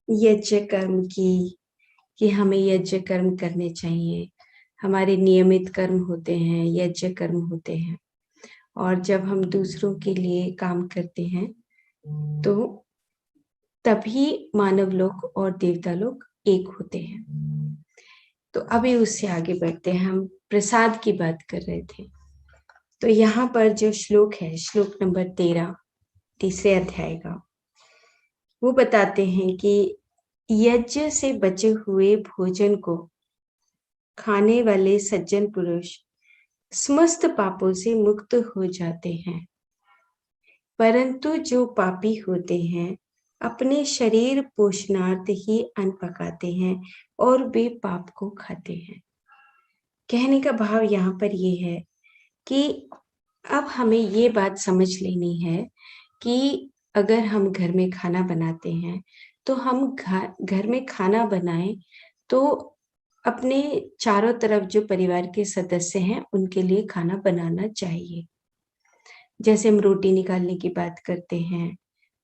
यज्ञ कर्म की, कि हमें यज्ञ कर्म करने चाहिए। हमारे नियमित कर्म होते हैं, यज्ञ कर्म होते हैं। और जब हम दूसरों के लिए काम करते हैं तो तभी मानव लोक और देवता लोक एक होते हैं। तो अभी उससे आगे बढ़ते हैं। हम प्रसाद की बात कर रहे थे। तो यहाँ पर जो श्लोक है, श्लोक नंबर 13, तीसरे अध्याय का, वो बताते हैं कि यज्ञ से बचे हुए भोजन को खाने वाले सज्जन पुरुष समस्त पापों से मुक्त हो जाते हैं, परंतु जो पापी होते हैं अपने शरीर पोषणार्थ ही अन्न पकाते हैं और वे पाप को खाते हैं। कहने का भाव यहाँ पर ये है कि अब हमें ये बात समझ लेनी है कि अगर हम घर में खाना बनाते हैं तो हम घर में खाना बनाएं तो अपने चारों तरफ जो परिवार के सदस्य हैं उनके लिए खाना बनाना चाहिए। जैसे हम रोटी निकालने की बात करते हैं,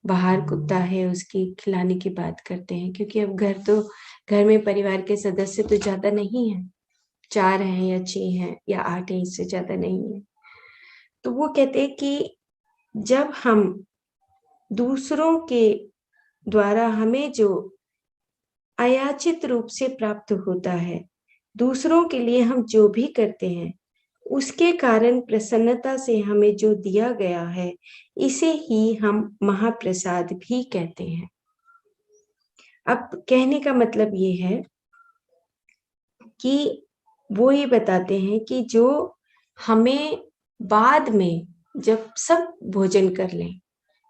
बाहर कुत्ता है उसकी खिलाने की बात करते हैं, क्योंकि अब घर में परिवार के सदस्य तो ज्यादा नहीं है, 4 हैं या 6 हैं या 8 हैं, इससे ज्यादा नहीं है। तो वो कहते हैं कि जब हम दूसरों के द्वारा हमें जो अयाचित रूप से प्राप्त होता है, दूसरों के लिए हम जो भी करते हैं उसके कारण प्रसन्नता से हमें जो दिया गया है, इसे ही हम महाप्रसाद भी कहते हैं। अब कहने का मतलब ये है कि वो ये बताते हैं कि जो हमें बाद में जब सब भोजन कर लें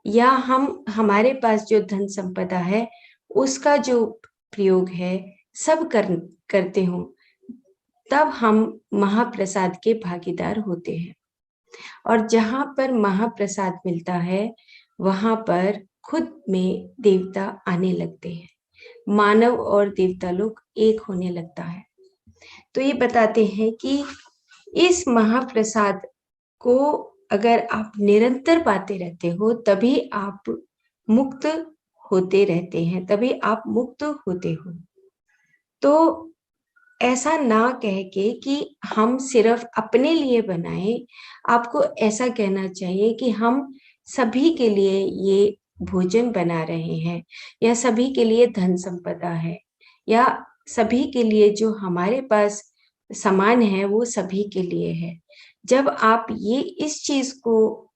या हम हमारे पास जो धन संपदा है उसका जो प्रयोग है सब करते हो, तब हम महाप्रसाद के भागीदार होते हैं। और जहां पर महाप्रसाद मिलता है वहां पर खुद में देवता आने लगते हैं, मानव और देवता लोग एक होने लगता है। तो ये बताते हैं कि इस महाप्रसाद को अगर आप निरंतर पाते रहते हो तभी आप मुक्त होते रहते हैं, तभी आप मुक्त होते हो। तो ऐसा ना कह के कि हम सिर्फ अपने लिए बनाएं, आपको ऐसा कहना चाहिए कि हम सभी के लिए ये भोजन बना रहे हैं, या सभी के लिए धन संपदा है, या सभी के लिए जो हमारे पास सामान है वो सभी के लिए है। जब आप ये इस चीज को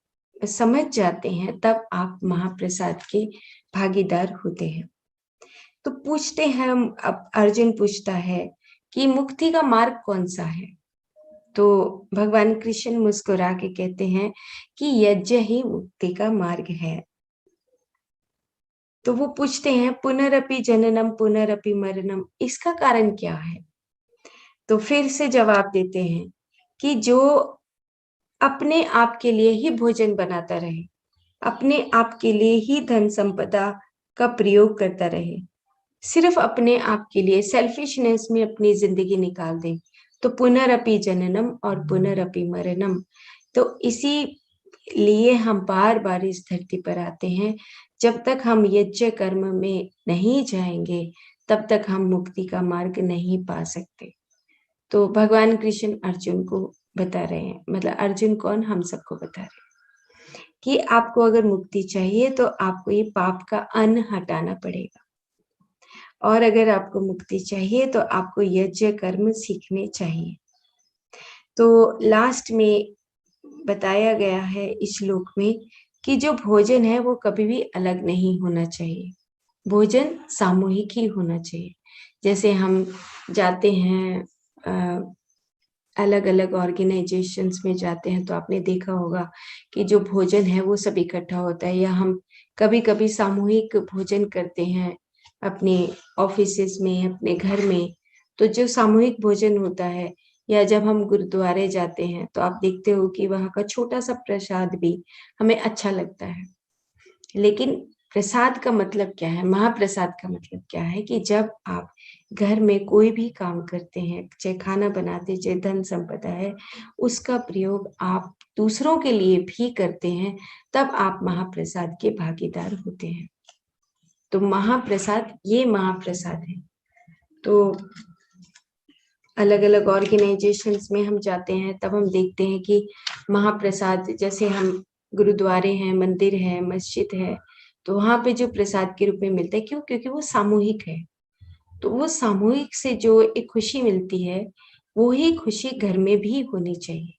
समझ जाते हैं तब आप महाप्रसाद के भागीदार होते हैं। तो पूछते हैं हम, अब अर्जुन पूछता है कि मुक्ति का मार्ग कौन सा है? तो भगवान कृष्ण मुस्कुरा के कहते हैं कि यज्ञ ही मुक्ति का मार्ग है। तो वो पूछते हैं पुनरपि जननम पुनरपि मरणम, इसका कारण क्या है? तो फिर से जवाब देते हैं कि जो अपने आप के लिए ही भोजन बनाता रहे, अपने आप के लिए ही धन संपदा का प्रयोग करता रहे, सिर्फ अपने आप के लिए सेल्फिशनेस में अपनी जिंदगी निकाल दे, तो पुनरपि जननम और पुनरपि मरणम। तो इसी लिए हम बार बार इस धरती पर आते हैं। जब तक हम यज्ञ कर्म में नहीं जाएंगे तब तक हम मुक्ति का मार्ग नहीं पा सकते। तो भगवान कृष्ण अर्जुन को बता रहे हैं, मतलब अर्जुन कौन, हम सबको बता रहे हैं कि आपको अगर मुक्ति चाहिए तो आपको ये पाप का अन्न हटाना पड़ेगा, और अगर आपको मुक्ति चाहिए तो आपको यज्ञ कर्म सीखने चाहिए। तो लास्ट में बताया गया है इस श्लोक में कि जो भोजन है वो कभी भी अलग नहीं होना चाहिए, भोजन सामूहिक ही होना चाहिए। जैसे हम जाते हैं अलग अलग ऑर्गेनाइजेशंस में जाते हैं तो आपने देखा होगा कि जो भोजन है वो सब इकट्ठा होता है, या हम कभी कभी सामूहिक भोजन करते हैं अपने ऑफिसेस में, अपने घर में। तो जो सामूहिक भोजन होता है, या जब हम गुरुद्वारे जाते हैं तो आप देखते हो कि वहाँ का छोटा सा प्रसाद भी हमें अच्छा लगता है। लेकिन प्रसाद का मतलब क्या है, महाप्रसाद का मतलब क्या है कि जब आप घर में कोई भी काम करते हैं, चाहे खाना बनाते, चाहे धन संपदा है, उसका प्रयोग आप दूसरों के लिए भी करते हैं, तब आप महाप्रसाद के भागीदार होते हैं। तो महाप्रसाद, ये महाप्रसाद है। तो अलग अलग ऑर्गेनाइजेशंस में हम जाते हैं तब हम देखते हैं कि महाप्रसाद, जैसे हम गुरुद्वारे हैं, मंदिर है, मस्जिद है, तो वहां पे जो प्रसाद के रूप में मिलता है, क्यों? क्योंकि वो सामूहिक है। तो वो सामूहिक से जो एक खुशी मिलती है, वो ही खुशी घर में भी होनी चाहिए।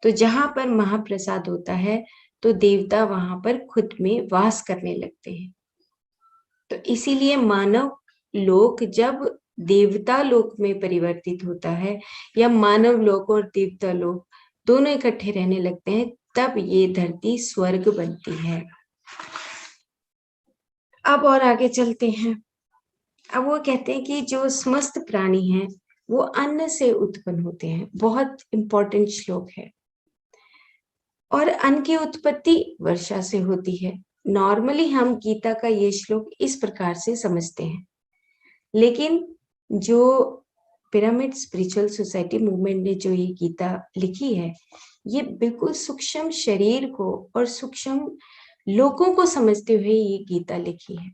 तो जहां पर महाप्रसाद होता है तो देवता वहां पर खुद में वास करने लगते हैं। तो इसीलिए मानव लोक जब देवता लोक में परिवर्तित होता है, या मानव लोक और देवता लोक दोनों इकट्ठे रहने लगते हैं, तब ये धरती स्वर्ग बनती है। अब और आगे चलते हैं। अब वो कहते हैं कि जो समस्त प्राणी हैं वो अन्न से उत्पन्न होते हैं। बहुत इंपॉर्टेंट श्लोक है। और अन्न की उत्पत्ति वर्षा से होती है। नॉर्मली हम गीता का ये श्लोक इस प्रकार से समझते हैं, लेकिन जो पिरामिड स्पिरिचुअल सोसाइटी मूवमेंट ने जो ये गीता लिखी है, ये बिल्कुल सूक्ष्म शरीर को और सूक्ष्म लोगों को समझते हुए ये गीता लिखी है।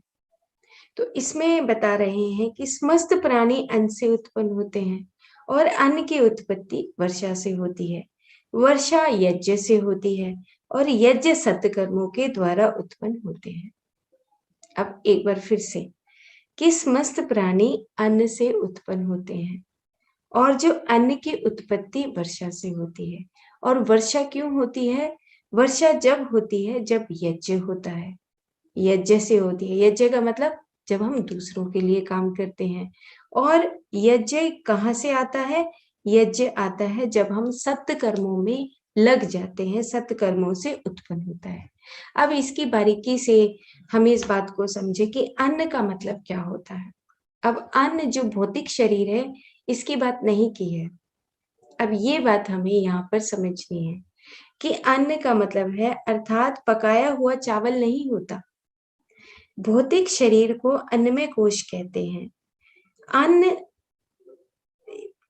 तो इसमें बता रहे हैं कि समस्त प्राणी अन्न से उत्पन्न होते हैं और अन्न की उत्पत्ति वर्षा से होती है। वर्षा यज्ञ से होती है और यज्ञ सत्कर्मों के द्वारा उत्पन्न होते हैं। अब एक बार फिर से, कि समस्त प्राणी अन्न से उत्पन्न होते हैं और जो अन्न की उत्पत्ति वर्षा से होती है। और वर्षा क्यों होती है? वर्षा जब होती है जब यज्ञ होता है, यज्ञ से होती है। यज्ञ का मतलब जब हम दूसरों के लिए काम करते हैं। और यज्ञ कहाँ से आता है? यज्ञ आता है जब हम सत्कर्मों में लग जाते हैं, सत्कर्मों से उत्पन्न होता है। अब इसकी बारीकी से हम इस बात को समझे कि अन्न का मतलब क्या होता है। अब अन्न जो भौतिक शरीर है, इसकी बात नहीं की है। अब ये बात हमें यहाँ पर समझनी है कि अन्न का मतलब है, अर्थात पकाया हुआ चावल नहीं होता। भौतिक शरीर को अन्नमय कोश कहते हैं। अन्न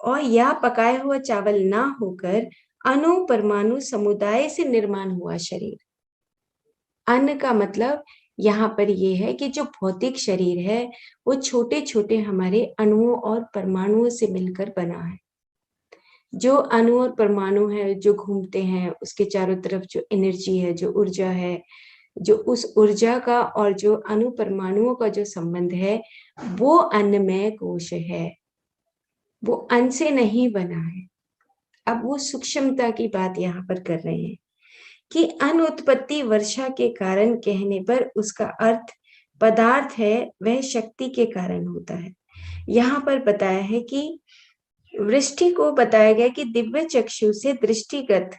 और या पकाया हुआ चावल ना होकर अणु परमाणु समुदाय से निर्माण हुआ शरीर। अन्न का मतलब यहाँ पर ये है कि जो भौतिक शरीर है वो छोटे छोटे हमारे अणुओं और परमाणुओं से मिलकर बना है। जो अणु और परमाणु है जो घूमते हैं, उसके चारों तरफ जो एनर्जी है, जो ऊर्जा है, जो उस ऊर्जा का और जो अणु परमाणुओं का जो संबंध है, वो अन्नमय कोश है। वो अन्न से नहीं बना है। अब वो सूक्ष्मता की बात यहाँ पर कर रहे हैं कि अन्न उत्पत्ति वर्षा के कारण कहने पर उसका अर्थ पदार्थ है, वह शक्ति के कारण होता है। यहाँ पर बताया है कि वृष्टि को बताया गया कि दिव्य चक्षु से दृष्टिगत,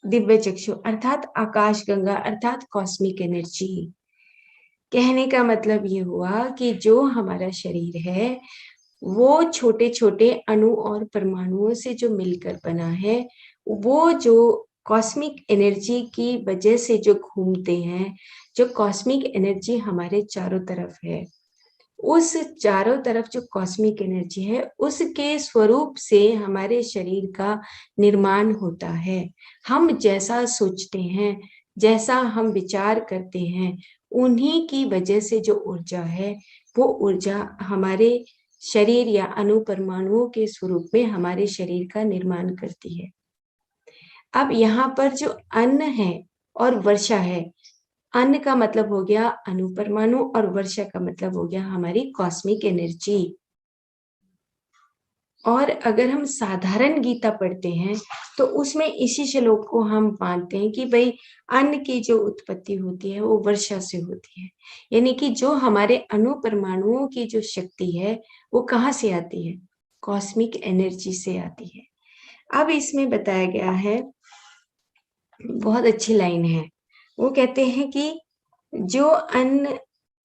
दिव्य चक्षु अर्थात आकाश गंगा अर्थात कॉस्मिक एनर्जी। कहने का मतलब ये हुआ कि जो हमारा शरीर है वो छोटे छोटे अणु और परमाणुओं से जो मिलकर बना है, वो जो कॉस्मिक एनर्जी की वजह से जो घूमते हैं, जो कॉस्मिक एनर्जी हमारे चारों तरफ है, उस चारों तरफ जो कॉस्मिक एनर्जी है उसके स्वरूप से हमारे शरीर का निर्माण होता है। हम जैसा सोचते हैं, जैसा हम विचार करते हैं, उन्हीं की वजह से जो ऊर्जा है वो ऊर्जा हमारे शरीर या अणु परमाणुओं के स्वरूप में हमारे शरीर का निर्माण करती है। अब यहाँ पर जो अन्न है और वर्षा है, अन्न का मतलब हो गया अणु परमाणु और वर्षा का मतलब हो गया हमारी कॉस्मिक एनर्जी। और अगर हम साधारण गीता पढ़ते हैं तो उसमें इसी श्लोक को हम मानते हैं कि भाई अन्न की जो उत्पत्ति होती है वो वर्षा से होती है। यानी कि जो हमारे अणु परमाणुओं की जो शक्ति है वो कहाँ से आती है? कॉस्मिक एनर्जी से आती है। अब इसमें बताया गया है, बहुत अच्छी लाइन है, वो कहते हैं कि जो अन्न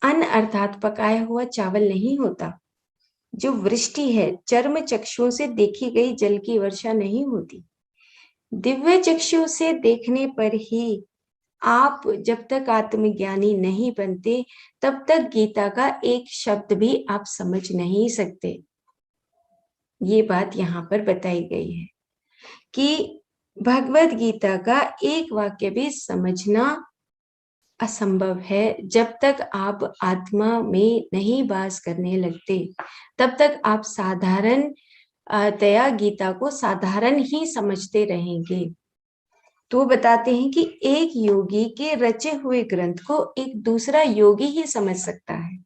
अन्न अर्थात पकाया हुआ चावल नहीं होता, जो वृष्टि है चर्म चक्षुओं से देखी गई जल की वर्षा नहीं होती। दिव्य चक्षु से देखने पर ही आप जब तक आत्मज्ञानी नहीं बनते तब तक गीता का एक शब्द भी आप समझ नहीं सकते। ये बात यहाँ पर बताई गई है कि भगवत गीता का एक वाक्य भी समझना असंभव है। जब तक आप आत्मा में नहीं वास करने लगते, तब तक आप साधारण तया गीता को साधारण ही समझते रहेंगे। तो बताते हैं कि एक योगी के रचे हुए ग्रंथ को एक दूसरा योगी ही समझ सकता है।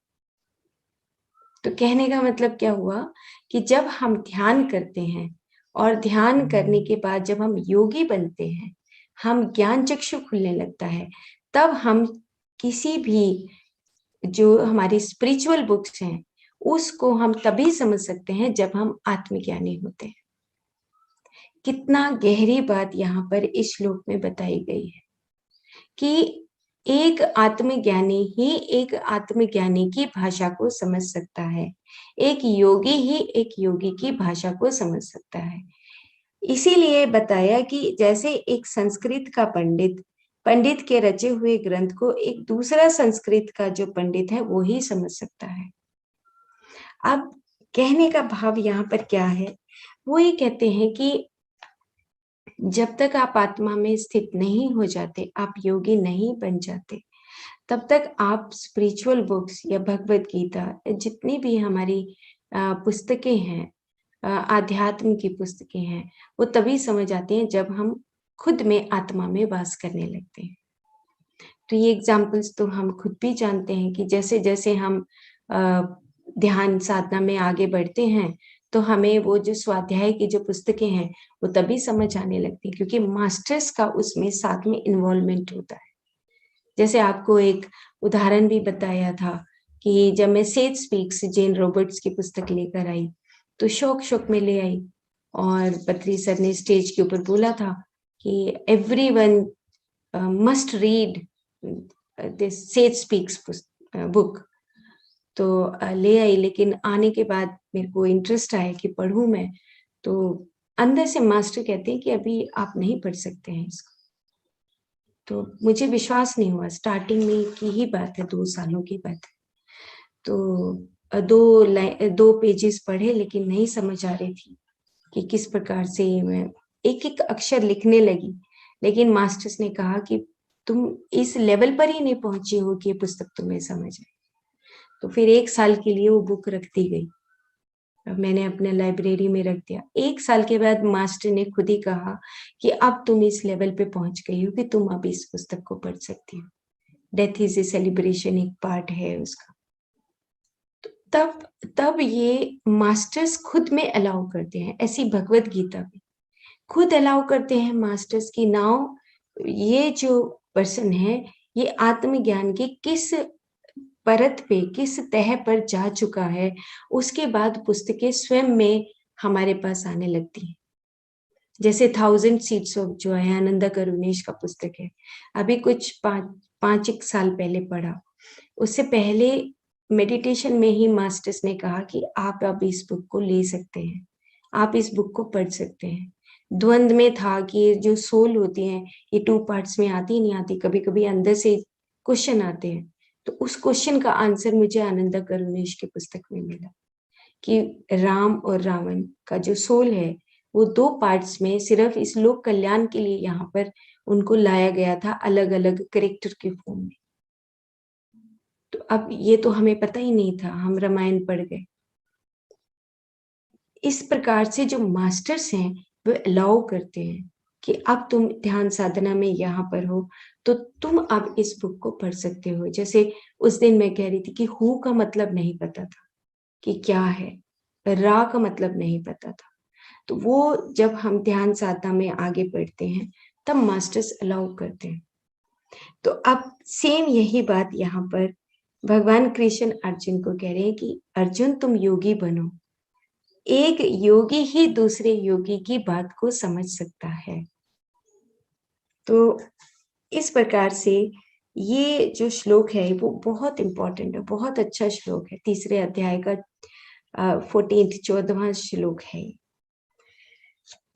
तो कहने का मतलब क्या हुआ कि जब हम ध्यान करते हैं और ध्यान करने के बाद जब हम योगी बनते हैं, हम ज्ञान चक्षु खुलने लगता है, तब हम किसी भी जो हमारी स्पिरिचुअल बुक्स हैं उसको हम तभी समझ सकते हैं जब हम आत्मज्ञानी होते हैं। कितना गहरी बात यहाँ पर इस श्लोक में बताई गई है कि एक आत्मज्ञानी ही एक आत्मज्ञानी की भाषा को समझ सकता है, एक योगी ही एक योगी की भाषा को समझ सकता है। इसीलिए बताया कि जैसे एक संस्कृत का पंडित के रचे हुए ग्रंथ को एक दूसरा संस्कृत का जो पंडित है वो ही समझ सकता है। अब कहने का भाव यहाँ पर क्या है, वो ये कहते हैं कि जब तक आप आत्मा में स्थित नहीं हो जाते, आप योगी नहीं बन जाते, तब तक आप स्पिरिचुअल बुक्स या भगवत गीता जितनी भी हमारी पुस्तकें हैं, आध्यात्म की पुस्तकें हैं, वो तभी समझ आती हैं जब हम खुद में आत्मा में वास करने लगते हैं। तो ये एग्जाम्पल्स तो हम खुद भी जानते हैं कि जैसे जैसे हम ध्यान साधना में आगे बढ़ते हैं, तो हमें वो जो स्वाध्याय की जो पुस्तकें हैं वो तभी समझ आने लगती है क्योंकि मास्टर्स का उसमें साथ में इन्वॉल्वमेंट होता है। जैसे आपको एक उदाहरण भी बताया था कि जब मैं सेज स्पीक्स जेन रॉबर्ट्स की पुस्तक लेकर आई तो शौक में ले आई, और पत्री सर ने स्टेज के ऊपर बोला था कि everyone must read this says speaks book. तो ले आई, लेकिन आने के बाद मेरे को इंटरेस्ट आया कि पढ़ूं मैं, तो अंदर से मास्टर कहते हैं कि अभी आप नहीं पढ़ सकते हैं इसको। तो मुझे विश्वास नहीं हुआ, स्टार्टिंग में की ही बात है, 2 सालों की बात है। तो 2 पेजेस पढ़े लेकिन नहीं समझ आ रही थी कि किस प्रकार से मैं एक एक अक्षर लिखने लगी, लेकिन मास्टर्स ने कहा कि तुम इस लेवल पर ही नहीं पहुंची हो कि ये पुस्तक तुम्हें समझ आए। तो फिर 1 साल के लिए वो बुक रख दी गई, मैंने अपने लाइब्रेरी में रख दिया। 1 साल के बाद मास्टर ने खुद ही कहा कि अब तुम इस लेवल पे पहुंच गई हो कि तुम अब इस पुस्तक को पढ़ सकती हो। डेथ इज ए सेलिब्रेशन एक पार्ट है उसका। तो तब ये मास्टर्स खुद में अलाउ करते हैं, ऐसी भगवत गीता में खुद अलाउ करते हैं मास्टर्स की नाव, ये जो पर्सन है ये आत्मज्ञान की किस परत पे किस तह पर जा चुका है, उसके बाद पुस्तकें स्वयं में हमारे पास आने लगती हैं। जैसे 1000 सीड्स ऑफ जो है आनंदा करुणेश का पुस्तक है, अभी कुछ 5 साल पहले पढ़ा। उससे पहले मेडिटेशन में ही मास्टर्स ने कहा कि आप अब इस बुक को ले सकते हैं, आप इस बुक को पढ़ सकते हैं। द्वंद में था कि जो सोल होती है ये 2 पार्ट्स में आती नहीं आती, कभी कभी अंदर से क्वेश्चन आते हैं। तो उस क्वेश्चन का आंसर मुझे आनंदा करुणेश की पुस्तक में मिला कि राम और रावण का जो सोल है वो 2 पार्ट्स में सिर्फ इस लोक कल्याण के लिए यहाँ पर उनको लाया गया था, अलग अलग कैरेक्टर के फॉर्म में। तो अब ये तो हमें पता ही नहीं था, हम रामायण पढ़ गए। इस प्रकार से जो मास्टर्स हैं वो अलाउ करते हैं कि अब तुम ध्यान साधना में यहाँ पर हो तो तुम अब इस बुक को पढ़ सकते हो। जैसे उस दिन मैं कह रही थी कि हु का मतलब नहीं पता था कि क्या है, रा का मतलब नहीं पता था। तो वो जब हम ध्यान साधना में आगे बढ़ते हैं तब मास्टर्स अलाउ करते हैं। तो अब सेम यही बात यहाँ पर भगवान कृष्ण अर्जुन को कह रहे हैं कि अर्जुन तुम योगी बनो। एक योगी ही दूसरे योगी की बात को समझ सकता है। तो इस प्रकार से ये जो श्लोक है वो बहुत इंपॉर्टेंट है, बहुत अच्छा श्लोक है, 3 अध्याय का 14वां श्लोक है।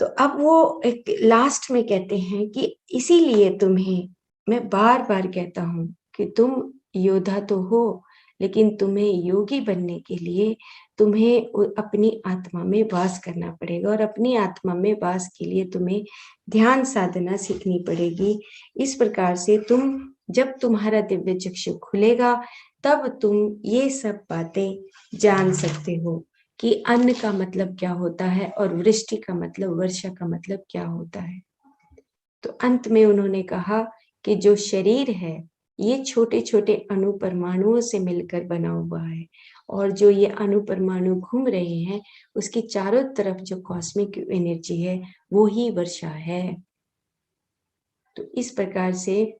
तो अब वो एक लास्ट में कहते हैं कि इसीलिए तुम्हें मैं बार बार कहता हूं कि तुम योद्धा तो हो, लेकिन तुम्हें योगी बनने के लिए तुम्हें अपनी आत्मा में वास करना पड़ेगा, और अपनी आत्मा में वास के लिए तुम्हें ध्यान साधना सीखनी पड़ेगी। इस प्रकार से तुम जब तुम्हारा दिव्य चक्षु खुलेगा तब तुम ये सब बातें जान सकते हो कि अन्न का मतलब क्या होता है और वृष्टि का मतलब, वर्षा का मतलब क्या होता है। तो अंत में उन्होंने कहा कि जो शरीर है ये छोटे छोटे अणु परमाणुओं से मिलकर बना हुआ है, और जो ये अणु परमाणु घूम रहे हैं उसके चारों तरफ जो कॉस्मिक एनर्जी है वो ही वर्षा है। तो इस प्रकार से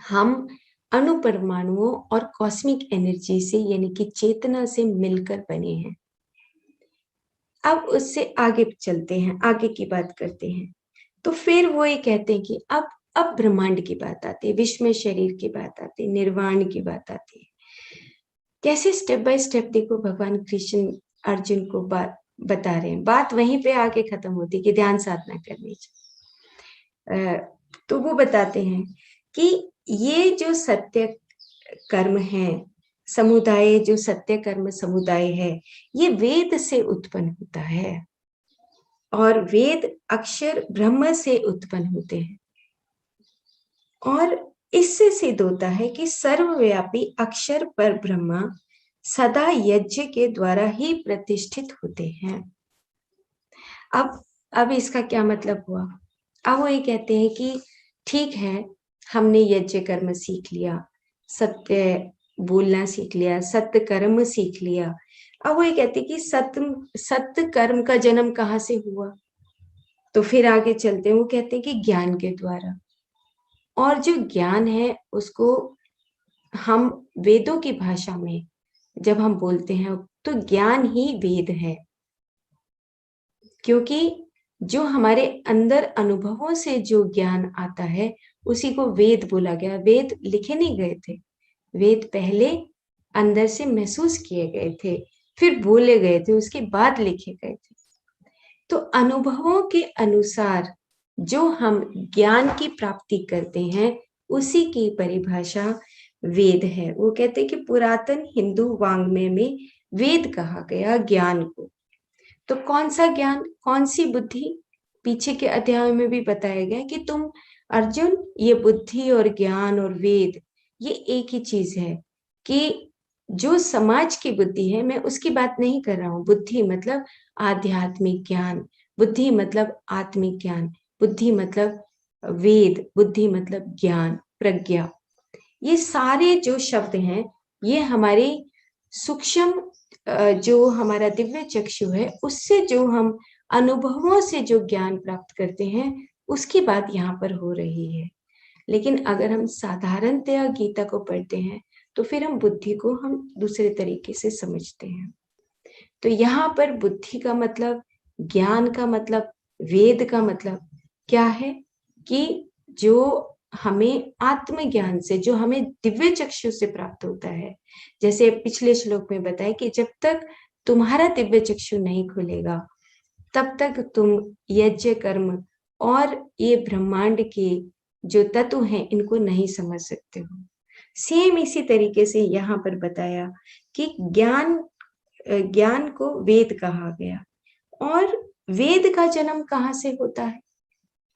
हम अणु परमाणुओं और कॉस्मिक एनर्जी से यानी कि चेतना से मिलकर बने हैं। अब उससे आगे चलते हैं, आगे की बात करते हैं। तो फिर वो ये कहते हैं कि अब ब्रह्मांड की बात आती है, विश्व में शरीर की बात आती है, निर्वाण की बात आती है। कैसे स्टेप बाय स्टेप देखो भगवान कृष्ण अर्जुन को बात बता रहे हैं। बात वहीं पे आके खत्म होती है कि ध्यान साधना करनी चाहिए। तो वो बताते हैं कि ये जो सत्य कर्म है समुदाय, जो सत्य कर्म समुदाय है, ये वेद से उत्पन्न होता है और वेद अक्षर ब्रह्म से उत्पन्न होते हैं। और इससे सिद्ध होता है कि सर्वव्यापी अक्षर पर ब्रह्मा सदा यज्ञ के द्वारा ही प्रतिष्ठित होते हैं। अब इसका क्या मतलब हुआ? अब वो ये कहते हैं कि ठीक है, हमने यज्ञ कर्म सीख लिया, सत्य बोलना सीख लिया, सत्य कर्म सीख लिया। अब वो ये कहते हैं कि सत्य कर्म का जन्म कहाँ से हुआ? तो फिर आगे चलते हैं, वो कहते हैं कि ज्ञान के द्वारा। और जो ज्ञान है उसको हम वेदों की भाषा में जब हम बोलते हैं तो ज्ञान ही वेद है, क्योंकि जो हमारे अंदर अनुभवों से जो ज्ञान आता है उसी को वेद बोला गया। वेद लिखे नहीं गए थे, वेद पहले अंदर से महसूस किए गए थे, फिर बोले गए थे, उसके बाद लिखे गए थे। तो अनुभवों के अनुसार जो हम ज्ञान की प्राप्ति करते हैं उसी की परिभाषा वेद है। वो कहते हैं कि पुरातन हिंदू वाङ्मय में वेद कहा गया ज्ञान को। तो कौन सा ज्ञान, कौन सी बुद्धि? पीछे के अध्याय में भी बताया गया कि तुम अर्जुन, ये बुद्धि और ज्ञान और वेद ये एक ही चीज है। कि जो समाज की बुद्धि है, मैं उसकी बात नहीं कर रहा हूँ। बुद्धि मतलब आध्यात्मिक ज्ञान, बुद्धि मतलब आत्मिक ज्ञान, बुद्धि मतलब वेद, बुद्धि मतलब ज्ञान, प्रज्ञा। ये सारे जो शब्द हैं ये हमारी सूक्ष्म जो हमारा दिव्य चक्षु है उससे जो हम अनुभवों से जो ज्ञान प्राप्त करते हैं उसकी बात यहाँ पर हो रही है। लेकिन अगर हम साधारणतया गीता को पढ़ते हैं तो फिर हम बुद्धि को हम दूसरे तरीके से समझते हैं। तो यहाँ पर बुद्धि का मतलब, ज्ञान का मतलब, वेद का मतलब क्या है? कि जो हमें आत्मज्ञान से, जो हमें दिव्य चक्षु से प्राप्त होता है। जैसे पिछले श्लोक में बताया कि जब तक तुम्हारा दिव्य चक्षु नहीं खुलेगा तब तक तुम यज्ञ कर्म और ये ब्रह्मांड के जो तत्व हैं इनको नहीं समझ सकते हो। सेम इसी तरीके से यहाँ पर बताया कि ज्ञान को वेद कहा गया। और वेद का जन्म कहाँ से होता है?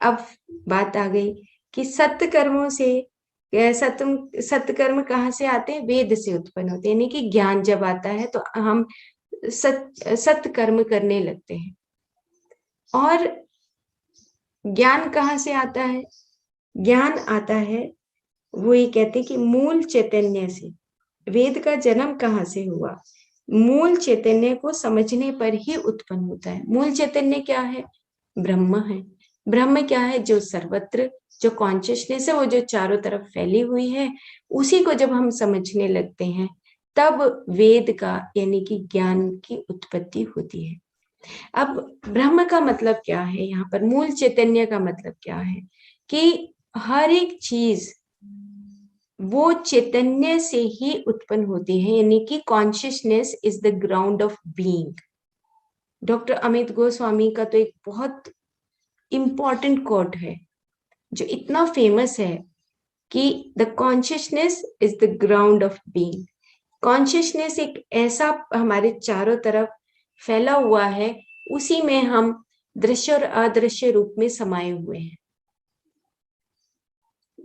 अब बात आ गई कि सत्य कर्मों से, सत्कर्म कहाँ से आते हैं? वेद से उत्पन्न होते हैं। यानी कि ज्ञान जब आता है तो हम सत्य कर्म करने लगते हैं। और ज्ञान कहाँ से आता है? ज्ञान आता है, वो ये कहते हैं कि मूल चैतन्य से। वेद का जन्म कहाँ से हुआ? मूल चैतन्य को समझने पर ही उत्पन्न होता है। मूल चैतन्य क्या है? ब्रह्म है। ब्रह्म क्या है? जो सर्वत्र, जो कॉन्शियसनेस है, वो जो चारों तरफ फैली हुई है, उसी को जब हम समझने लगते हैं तब वेद का यानी कि ज्ञान की उत्पत्ति होती है। अब ब्रह्म का मतलब क्या है? यहाँ पर मूल चैतन्य का मतलब क्या है? कि हर एक चीज वो चैतन्य से ही उत्पन्न होती है, यानी कि consciousness is the ground of being. Doctor Amit Goswami का तो एक बहुत इंपॉर्टेंट कोट है जो इतना फेमस है कि the consciousness is the ground of being. Consciousness एक ऐसा हमारे चारों तरफ फैला हुआ है, उसी में हम दृश्य और अदृश्य रूप में समाये हुए हैं।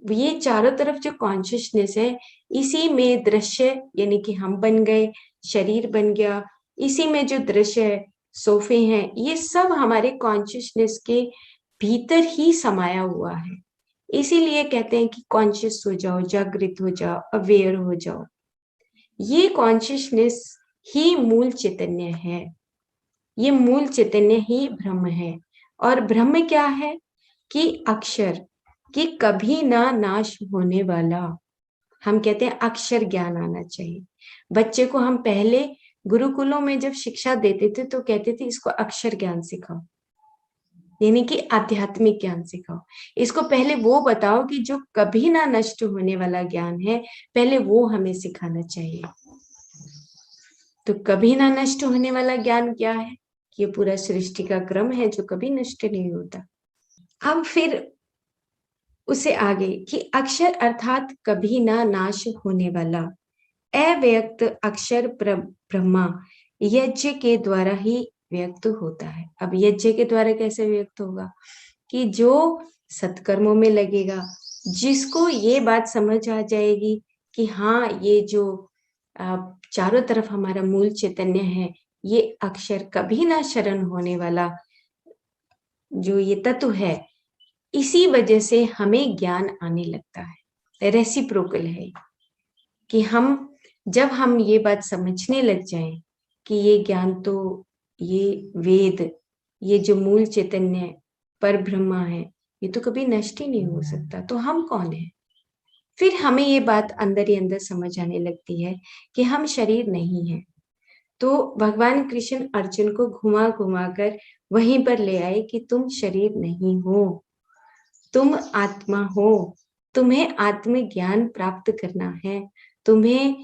ये चारों तरफ जो कॉन्शियसनेस है, इसी में दृश्य यानी कि हम बन गए, शरीर बन गया, इसी में जो दृश्य है, सोफे हैं, ये सब हमारे कॉन्शियसनेस के भीतर ही समाया हुआ है। इसीलिए कहते हैं कि कॉन्शियस हो जाओ, जागृत हो जाओ, अवेयर हो जाओ। ये कॉन्शियसनेस ही मूल चैतन्य है, ये मूल चैतन्य ही ब्रह्म है। और ब्रह्म क्या है? कि अक्षर, कि कभी ना नाश होने वाला। हम कहते हैं अक्षर ज्ञान आना चाहिए। बच्चे को हम पहले गुरुकुलों में जब शिक्षा देते थे तो कहते थे इसको अक्षर ज्ञान सिखाओ, यानी कि आध्यात्मिक ज्ञान सिखाओ। इसको पहले वो बताओ कि जो कभी ना नष्ट होने वाला ज्ञान है, पहले वो हमें सिखाना चाहिए। तो कभी ना नष्ट होने वाला ज्ञान क्या है? ये पूरा सृष्टि का क्रम है जो कभी नष्ट नहीं होता। अब फिर उसे आगे कि अक्षर अर्थात कभी ना नाश होने वाला अव्यक्त अक्षर ब्रह्मा यज्ञ के द्वारा ही व्यक्त होता है। अब यज्ञ के द्वारा कैसे व्यक्त होगा? कि जो सत्कर्मों में लगेगा, जिसको ये बात समझ आ जाएगी कि हाँ, ये जो चारों तरफ हमारा मूल चैतन्य है, ये अक्षर कभी ना शरण होने वाला जो ये तत्व है, इसी वजह से हमें ज्ञान आने लगता है। रेसिप्रोकल है कि जब हम ये बात समझने लग जाएं कि ये ज्ञान तो, ये वेद, ये जो मूल चैतन्य पर ब्रह्मा है, ये तो कभी नष्ट ही नहीं हो सकता, तो हम कौन है? फिर हमें ये बात अंदर ही अंदर समझ आने लगती है कि हम शरीर नहीं है। तो भगवान कृष्ण अर्जुन को घुमा घुमा कर वहीं पर ले आए कि तुम शरीर नहीं हो, तुम आत्मा हो, तुम्हें आत्मज्ञान प्राप्त करना है। तुम्हें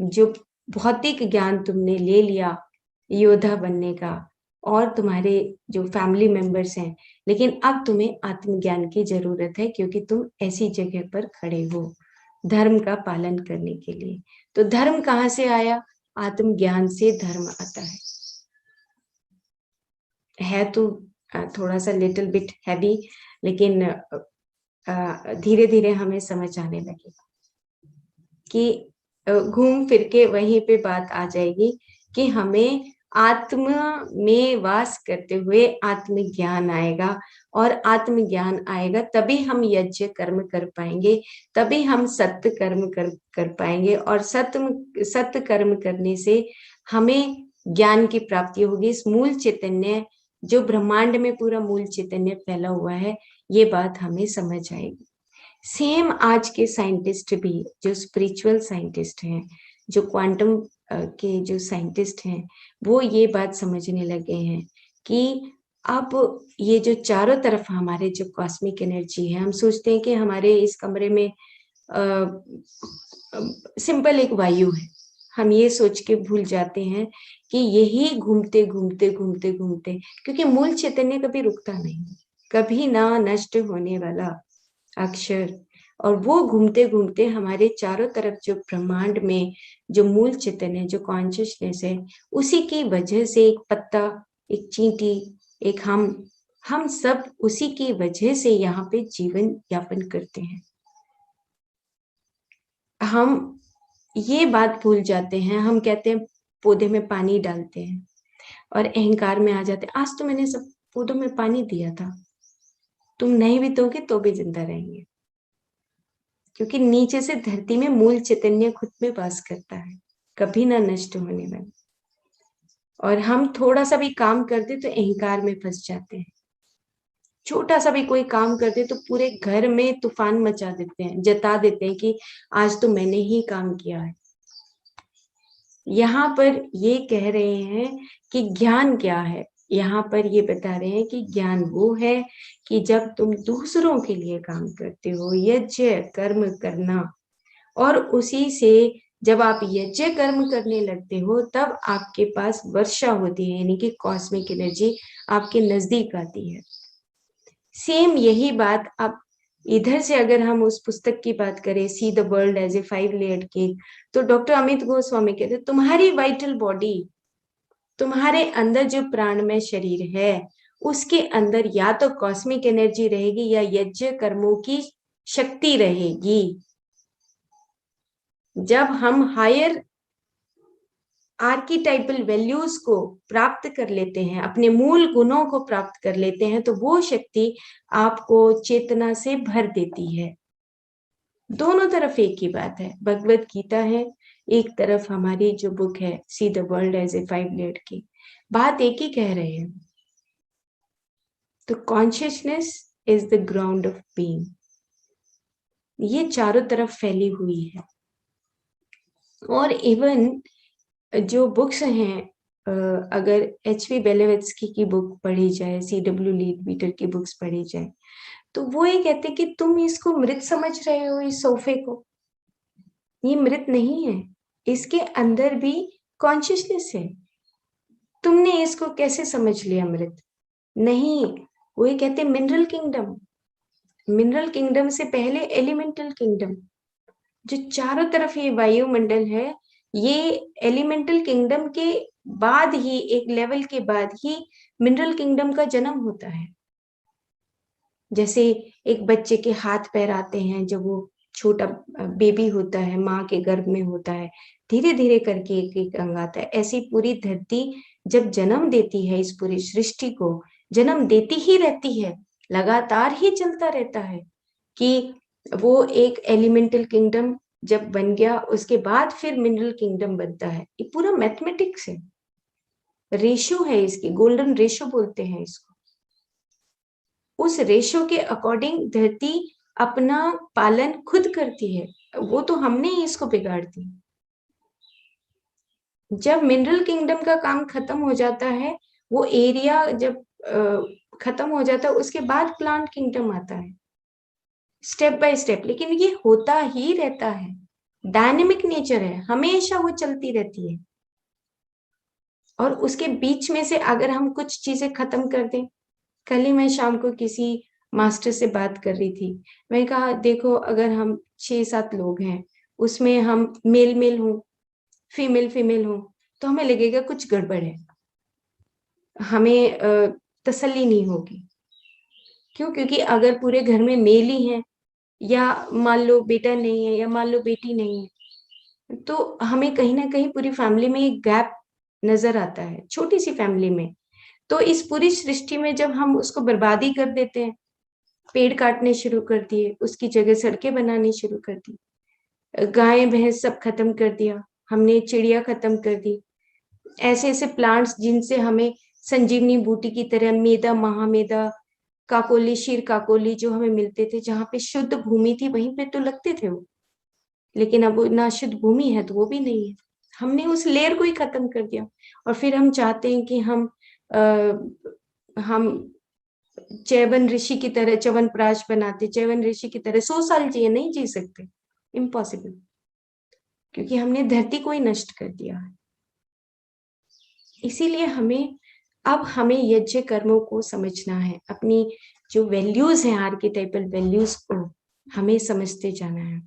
जो भौतिक ज्ञान तुमने ले लिया योद्धा बनने का, और तुम्हारे जो फैमिली मेंबर्स हैं, लेकिन अब तुम्हें आत्मज्ञान की जरूरत है क्योंकि तुम ऐसी जगह पर खड़े हो धर्म का पालन करने के लिए। तो धर्म कहाँ से आया? आत्मज्ञान से धर्म आता है तो थोड़ा सा लिटिल बिट हैवी, लेकिन धीरे धीरे हमें समझ आने लगेगा कि घूम फिर के वहीं पे बात आ जाएगी कि हमें आत्मा में वास करते हुए आत्मज्ञान आएगा, और आत्मज्ञान आएगा तभी हम यज्ञ कर्म कर पाएंगे, तभी हम सत्य कर्म कर पाएंगे, और सत्य कर्म करने से हमें ज्ञान की प्राप्ति होगी। इस मूल चैतन्य जो ब्रह्मांड में पूरा मूल चैतन्य फैला हुआ है, ये बात हमें समझ आएगी। सेम आज के साइंटिस्ट भी, जो स्पिरिचुअल साइंटिस्ट हैं, जो क्वांटम के जो साइंटिस्ट हैं, वो ये बात समझने लगे हैं कि अब ये जो चारों तरफ हमारे जो कॉस्मिक एनर्जी है, हम सोचते हैं कि हमारे इस कमरे में सिंपल एक वायु है, हम ये सोच के भूल जाते हैं कि यही घूमते घूमते घूमते घूमते, क्योंकि मूल चैतन्य कभी रुकता नहीं, कभी ना नष्ट होने वाला अक्षर, और वो घूमते घूमते हमारे चारों तरफ जो ब्रह्मांड में जो मूल चैतन्य जो कॉन्शियसनेस है, उसी की वजह से एक पत्ता, एक चींटी, एक हम सब उसी की वजह से यहाँ पे जीवन यापन करते हैं। हम ये बात भूल जाते हैं, हम कहते हैं पौधे में पानी डालते हैं और अहंकार में आ जाते हैं, आज तो मैंने सब पौधों में पानी दिया था, तुम नहीं भी दोगे तो भी जिंदा रहेंगे, क्योंकि नीचे से धरती में मूल चैतन्य खुद में वास करता है, कभी ना नष्ट होने वाला। और हम थोड़ा सा भी काम करते तो अहंकार में फंस जाते हैं, छोटा सा भी कोई काम करते तो पूरे घर में तूफान मचा देते हैं, जता देते हैं कि आज तो मैंने ही काम किया है। यहाँ पर ये कह रहे हैं कि ज्ञान क्या है, यहाँ पर ये बता रहे हैं कि ज्ञान वो है कि जब तुम दूसरों के लिए काम करते हो, यज्ञ कर्म करना, और उसी से जब आप यज्ञ कर्म करने लगते हो तब आपके पास वर्षा होती है, यानी कि कॉस्मिक एनर्जी आपके नजदीक आती है। सेम यही बात अब इधर से अगर हम उस पुस्तक की बात करें, see the world as a 5 layered cake, तो डॉक्टर अमित गोस्वामी कहते हैं तुम्हारी वाइटल बॉडी, तुम्हारे अंदर जो प्राणमय शरीर है, उसके अंदर या तो कॉस्मिक एनर्जी रहेगी या यज्ञ कर्मों की शक्ति रहेगी। जब हम हायर आर्कीटाइपल वैल्यूज को प्राप्त कर लेते हैं, अपने मूल गुणों को प्राप्त कर लेते हैं, तो वो शक्ति आपको चेतना से भर देती है। दोनों तरफ एक ही बात है। भगवत गीता है, एक तरफ हमारी जो बुक है see the world as a 5 layered की, बात एक ही कह रहे हैं। तो consciousness is the ground of being, ये चारों तरफ फैली हुई है। और इवन जो बुक्स हैं, अगर एच.वी. बेलेवेत्स्की की बुक पढ़ी जाए, C.W. लीडबीटर की बुक्स पढ़ी जाए, तो वो ये कहते कि तुम इसको मृत समझ रहे हो, इस सोफे को। ये मृत नहीं है, इसके अंदर भी कॉन्शियसनेस है। तुमने इसको कैसे समझ लिया मृत? नहीं, वो ये कहते मिनरल किंगडम, मिनरल किंगडम से पहले एलिमेंटल किंगडम, जो चारों तरफ ये वायुमंडल है, ये एलिमेंटल किंगडम के बाद ही, एक लेवल के बाद ही मिनरल किंगडम का जन्म होता है। जैसे एक बच्चे के हाथ पैर आते हैं, जब वो छोटा बेबी होता है, माँ के गर्भ में होता है, धीरे धीरे करके एक एक अंग आता है। ऐसी पूरी धरती जब जन्म देती है, इस पूरी सृष्टि को जन्म देती ही रहती है, लगातार ही चलता रहता है, कि वो एक एलिमेंटल किंगडम जब बन गया, उसके बाद फिर मिनरल किंगडम बनता है। ये पूरा मैथमेटिक्स है, रेशो है इसकी, गोल्डन रेशो बोलते हैं इसको। उस रेशो के अकॉर्डिंग धरती अपना पालन खुद करती है, वो तो हमने ही इसको बिगाड़ दी। जब मिनरल किंगडम का काम खत्म हो जाता है, वो एरिया जब खत्म हो जाता है, उसके बाद प्लांट किंगडम आता है, स्टेप बाय स्टेप। लेकिन ये होता ही रहता है, डायनेमिक नेचर है, हमेशा वो चलती रहती है। और उसके बीच में से अगर हम कुछ चीजें खत्म कर दें, कल ही मैं शाम को किसी मास्टर से बात कर रही थी, मैं कहा देखो, अगर हम 6-7 लोग हैं, उसमें हम मेल मेल हो, फीमेल फीमेल हो, तो हमें लगेगा कुछ गड़बड़ है, हमें तसल्ली नहीं होगी। क्यों? क्योंकि अगर पूरे घर में मेल ही है, या मान लो बेटा नहीं है, या मान लो बेटी नहीं है, तो हमें कहीं ना कहीं पूरी फैमिली में एक गैप नजर आता है, छोटी सी फैमिली में। तो इस पूरी सृष्टि में जब हम उसको बर्बादी कर देते हैं, पेड़ काटने शुरू कर दिए, उसकी जगह सड़कें बनानी शुरू कर दी, गाय भैंस सब खत्म कर दिया हमने, चिड़िया खत्म कर दी, ऐसे ऐसे प्लांट्स जिनसे हमें संजीवनी बूटी की तरह मेदा, महामेदा, काकोली, शीर काकोली जो हमें मिलते थे, जहाँ पे शुद्ध भूमि थी वहीं पे तो लगते थे वो। लेकिन अब ना शुद्ध भूमि है तो वो भी नहीं है, हमने उस लेयर को ही खत्म कर दिया। और फिर हम चाहते हैं कि हम च्यवन ऋषि की तरह च्यवनप्राश बनाते, च्यवन ऋषि की तरह 100 साल जिए, नहीं जी सकते, इम्पॉसिबल, क्योंकि हमने धरती को ही नष्ट कर दिया है। इसीलिए हमें यज्ञ कर्मों को समझना है, अपनी जो वैल्यूज हैं, आर्केटाइपल वैल्यूज को हमें समझते जाना है।